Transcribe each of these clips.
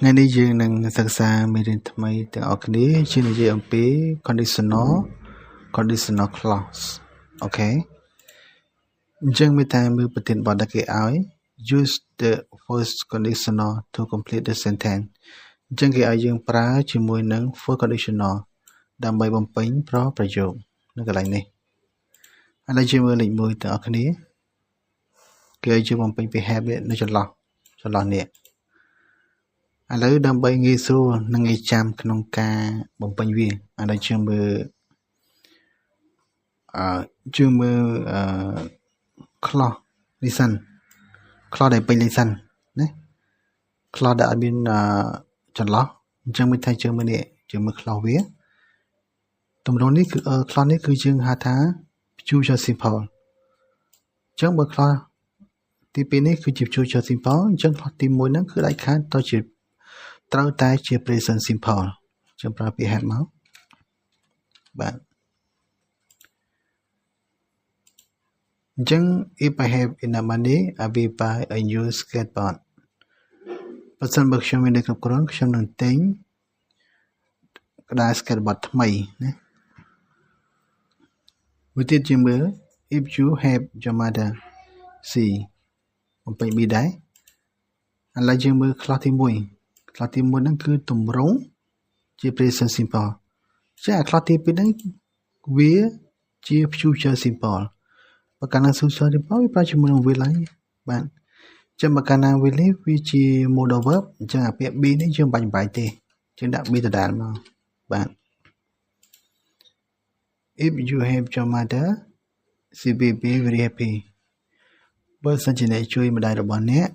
ថ្ងៃនេះយើងនឹងសិក្សាមេរៀនថ្មីទាំងអស់គ្នាជានិយាយអំពី conditional clause អូខេអញ្ចឹងមេតាមើលប្រធានបទដែលគេឲ្យ use the first conditional to complete the sentence អញ្ចឹងគេឲ្យយើងប្រើជាមួយនឹង first conditional ដើម្បីបំពេញប្រយោគនៅកន្លែងនេះឥឡូវយើងមើលលេខ1ទាំងអស់គ្នាគេឲ្យយើងបំពេញពី have នេះនៅចន្លោះនេះឥឡូវដើម្បីងាយស្រួលនិងងាយចាំក្នុងការបំពេញវាឥឡូវយើងមើលclause នេះសិន clause ដែលពេញលេខសិនណា clause ដែលអត់មានចន្លោះអញ្ចឹងមិនថាយើងមើលនេះយើងមើល clause វាទម្រង់នេះគឺclause នេះគឺយើងហៅថា future simple អញ្ចឹងបើ clause ទី2នេះគឺជា future simple អញ្ចឹង clause ទី1ហ្នឹងគឺដាច់ខាតត្រូវតែជា present simple ខ្ញុំប្រើពាក្យ have មកបាទអញ្ចឹង if I have enough money I will buy a new skateboard បើសិនបើខ្ញុំមានគ្រប់គ្រាន់ខ្ញុំនឹងទិញក្តារ skateboard ថ្មីណាមួយទៀតជាមើល if you have your mother see បំពេញ B ដែរឥឡូវយើងមើល clause ទី1clause ទី1ហ្នឹងគឺទម្រង់ជា present simple ចា clause ទី2ហ្នឹងវាជា future simple បើកាលណា future simple វាប្រើជាមួយនឹង will ហើយបាទចឹងបើកាលណា will នេះវាជា modal verb អញ្ចឹងអាពាក្យ be នេះយើងបាច់បាយទេយើងដាក់ be ដដែលមកបាទ if you have your mother she will be very happy បើសិនជាអ្នកជួយម្ដាយរបស់អ្នក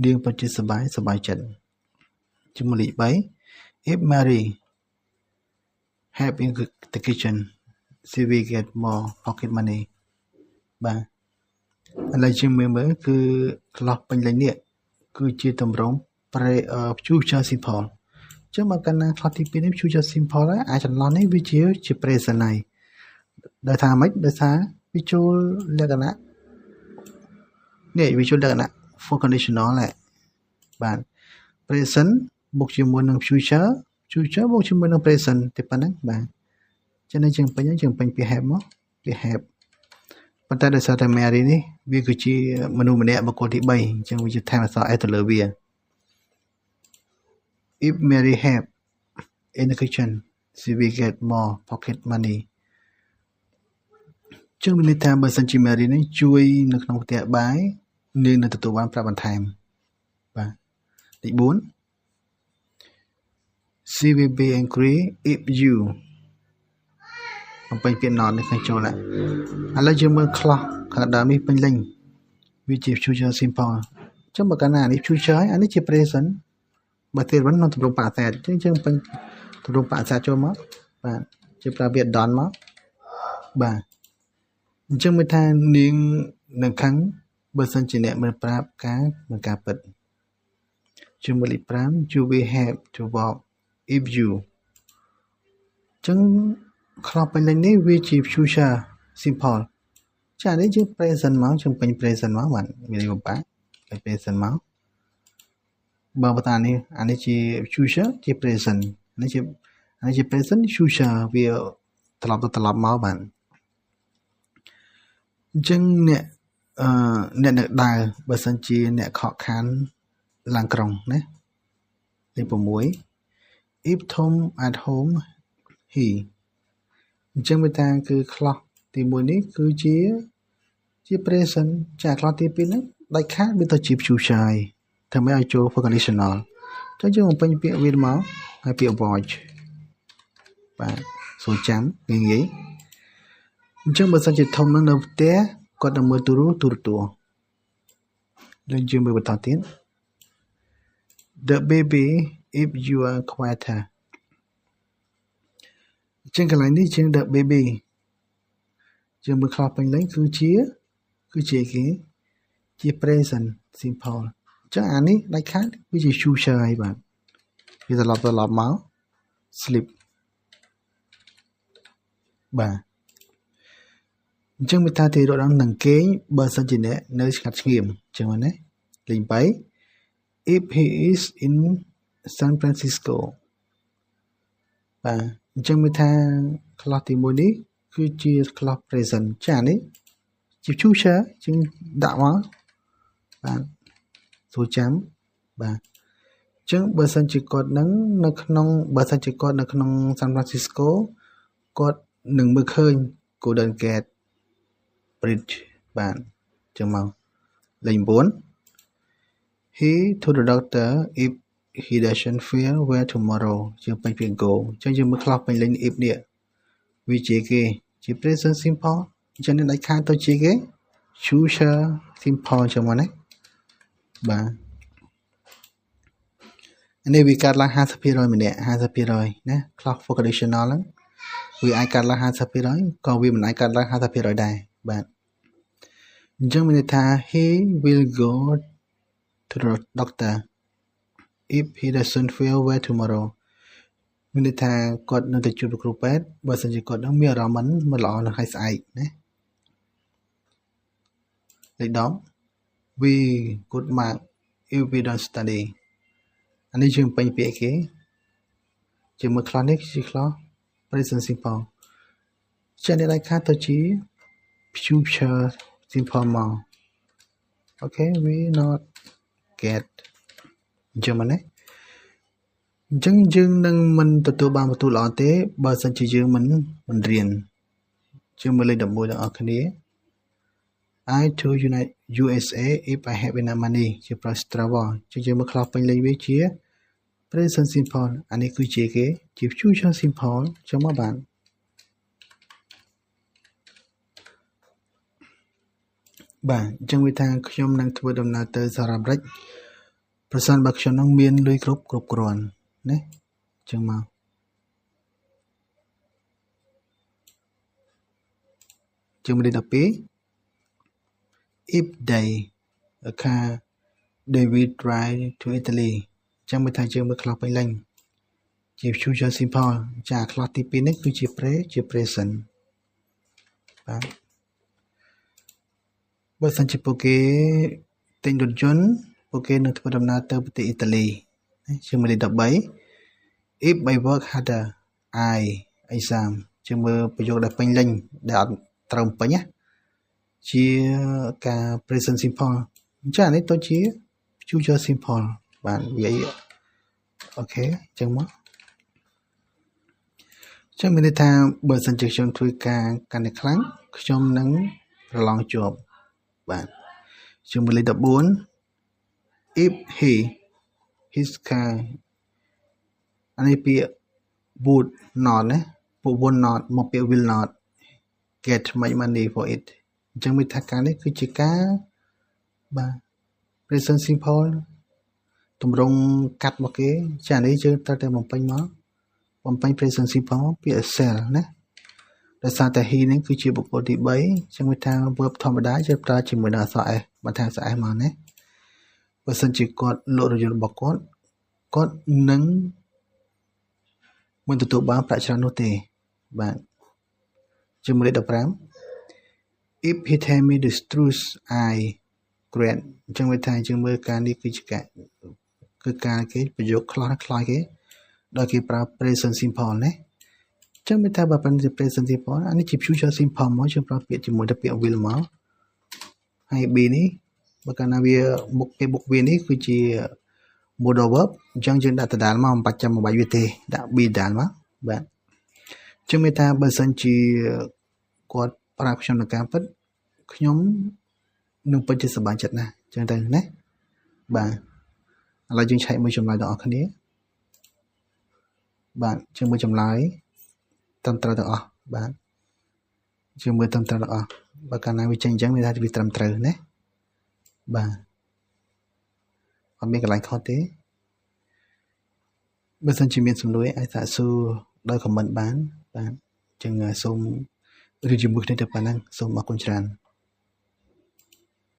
នាងពិតជាសប្បាយចិត្តជាមួយលេខ3 if Mary help in the kitchen she will get more pocket money បាទឥឡូវយើងមើលគឺ clause ពេញលេខនេះគឺជាទម្រង់ future simple អញ្ចឹងបើកាលណា clause ទី2នេះ future simple ហើយអាចចន្លោះនេះវាជា present ហើយដោយថាម៉េចដោយសារវាចូលលក្ខណៈនេះវាចូលលក្ខណៈ full conditional ហើយបាទ present បូកជាមួយនឹង future បូកជាមួយនឹង present តែប៉ុណ្្នឹងបាទចឹងយើងពេញពី have មកពី have ប៉ុន្តែដោយសារតែ Mary នេះវាគឺជាមនុស្សម្នាក់បុគ្គលទី3អញ្ចឹងវាជាថែមអក្សរ s ទៅលើវា if Mary have in the kitchen she will get more pocket money ចឹងមានន័យថាបើសិនជា Mary នេះជួយនៅក្នុងផ្ទះបាយនាងនឹងទទួលបានប្រាក់បន្ថែមបាទទី4 she will be angry if you បំពេញពាក្យ not នេះខ្ញុំចូលឥឡូវយើងមើល clause ខាងដើមនេះពេញលេញវាជា future simple អញ្ចឹងបើកាលណានេះ future ហើយអានេះជា present បើទៀតវិញក្នុងទម្រង់បរិស័ទអញ្ចឹងយើងពេញទម្រង់បរិស័ទចូលមកបាទជាប្រើពាក្យ done មកបាទអញ្ចឹងមានថានាងនឹងខឹងបើសិនជាអ្នកមិនប្រាប់ការពិតជាមួយលេខ5 you will have to walk if you អញ្ចឹងclause ពេញលេញនេះវាជា future simple ចានេះយើង present មកយើងពេញ present មកបាទមានន័យបំបាក់ពេញ present មកបើបតានេះអានេះជា future ជា present អានេះជា present future វាត្រឡប់មកបាទអញ្ចឹងអ្នកនៅដើរបើសិនជាអ្នកខកខានឡើងក្រុងណាលេខ6 if Tom at home he អញ្ចឹងវាថាគឺ clause ទី1នេះគឺជា present ចា clause ទី2ហ្នឹងដាច់ខាតវាទៅជា future ហើយធ្វើម៉េចឲ្យចូល for conditional អញ្ចឹងយើងបំពេញពាក្យវាមកហើយពាក្យ watch បាទស្រួលចាំងាយអញ្ចឹងបើសិនជាធំនៅផ្ទះគាត់នឹងមើលទូរទស្សន៍យើងជឿមើលបន្តទៀត the baby if you are quieter អញ្ចឹងកន្លែងនេះជាង the baby យើងមើល clause ពេញលេញគឺជាគេជា present simple អញ្ចឹងអានេះដាច់ខាតវាជា future ហើយបាទវាត្រឡប់មក sleep បាទអញ្ចឹងមេតាទីរត់នឹងគេងបើសិនជាអ្នកនៅស្ងាត់ស្ងៀមអញ្ចឹងណាលេខ3 if he is in San Francisco បាទអញ្ចឹងមានថា clause ទី1នេះគឺជា clause present ចានេះជា future ជាងដាក់មកបាទស្រួលចាំបាទអញ្ចឹងបើសិនជាគាត់នឹងនៅក្នុងបើសិនជាគាត់នៅក្នុង San Francisco គាត់នឹងមើលឃើញ Golden Gate Bridge បាទអញ្ចឹងមកលេខ9 He to the doctor if he doesn't feel well tomorrow ជាពេញពី go អញ្ចឹងយើងមើល clause ពេញលេញ if នេះវាជាគេជា present simple អញ្ចឹងនេះដាច់ខាតទៅជាគេ future simple ចឹងមកណាបាទនេះវាកាត់ឡើង 50% ម្នាក់ 50% ណា clause for conditional ហ្នឹងវាអាចកាត់ឡើង 50% ក៏វាមិនអាចកាត់ឡើង 50% ដែរបាទអញ្ចឹងមានន័យថា he will go to the doctor if he doesn't feel well tomorrow មានន័យថាគាត់នឹងទៅជួបគ្រូពេទ្យបើសិនជាគាត់នឹងមានអារម្មណ៍មិនល្អនៅថ្ងៃស្អែកណាលេខ10 we good mark if we don't study អានេះយើងពេញពាក្យគេជាមើល clause នេះជា clause present simple ចានេះដាច់ខាតទៅជា future simple មក okay we not get អញ្ចឹងមកណាអញ្ចឹងយើងនឹងមិនទទួលបានបន្ទូលល្អទេបើសិនជាយើងមិនរៀនជាមើលលេខ11ទាំងអស់គ្នា I to USA if I have enough money ជា past travel ជាយើងមើល clause ពេញលេខវាជា present simple អានេះគឺជាគេជា future simple ចឹងមកបានបាទអញ្ចឹងវាថាខ្ញុំនឹងធ្វើដំណើរទៅសហរដ្ឋអាមេរិកប្រសិនបើខ្ញុំនឹងមានលុយគ្រប់គ្រាន់ណាអញ្ចឹងមកជាលេខ12 if they will try to Italy អញ្ចឹងវាថាយើងមើល clause ពេញលេញជា future simple ចា clause ទី2នេះគឺជា present បាទបើសិនជាពួកគេទិញរថយន្តពួកគេនឹងធ្វើដំណើរទៅប្រទេសអ៊ីតាលីជាមើលលេខ13 if I work harder I exam ជាមើលប្រយោគដែលពេញលេញដែលអត់ត្រូវពេញណាជាការ present simple អញ្ចឹងអានេះទៅជា future simple បាទវាអូខេអញ្ចឹងមកចឹងមានន័យថាបើសិនជាខ្ញុំធ្វើការកាន់តែខ្លាំងខ្ញុំនឹងប្រឡងជាប់បាទជាមើលលេខ14 if his car អានេះពាក្យ would not ណាពួក would not មកពាក្យ will not get much money for it អញ្ចឹងមានថាការនេះគឺជាការបាទ present simple តម្រង់កាត់មកគេចានេះយើងត្រូវតែបំពេញ present simple ពាក្យ sell ណាដោយសារតែ he នេះគឺជាបុគ្គលទី3អញ្ចឹងវាថា verb ធម្មតាយើងប្រើជាមួយនឹងអក្សរ s បន្ថែមអក្សរ s មកណាបើសិនជាគាត់លក់រថយន្តរបស់គាត់នឹងមិនទទួលបានប្រាក់ច្រើននោះទេបាទជាមួយលេខ15 if he tell me the truth I grant អញ្ចឹងវាថាយើងមើលការនេះគឺជាការគេប្រយោគខ្លះគេដោយគេប្រើ present simple ណាចឹងមានថាបើប៉ុន្តែ present simple អានេះជា future simple មកយើងប្រើពាក្យជាមួយទៅពាក្យ will មកហើយ b នេះបើកាលណាវាមុខគេបុកវានេះគឺជា modal verb អញ្ចឹងយើងដាក់ដដែលមកមិនបាច់ចាំបាច់វាទេដាក់ b ដដែលមកបាទចឹងមានថាបើសិនជាគាត់ប្រាប់ខ្ញុំនៅការពិតខ្ញុំនឹងពិតជាសប្បាយចិត្តណាស់ចឹងទៅណាបាទឥឡូវយើងឆែកមើលចម្លើយទាំងអស់គ្នាបាទយើងមើលចម្លើយត្រឹមត្រូវទាំងអស់បាទយើងមើលត្រឹមត្រូវទាំងអស់បើកាលណាវាចេញអញ្ចឹងមានថាវាត្រឹមត្រូវណាបាទអត់មានកន្លែងខុសទេបើសិនជាមានសំណួរអាចសាកសួរដោយ comment បានបាទអញ្ចឹងសូមឬជាមួយគ្នាទៅប៉ុណ្ណឹងសូមអរគុណច្រើន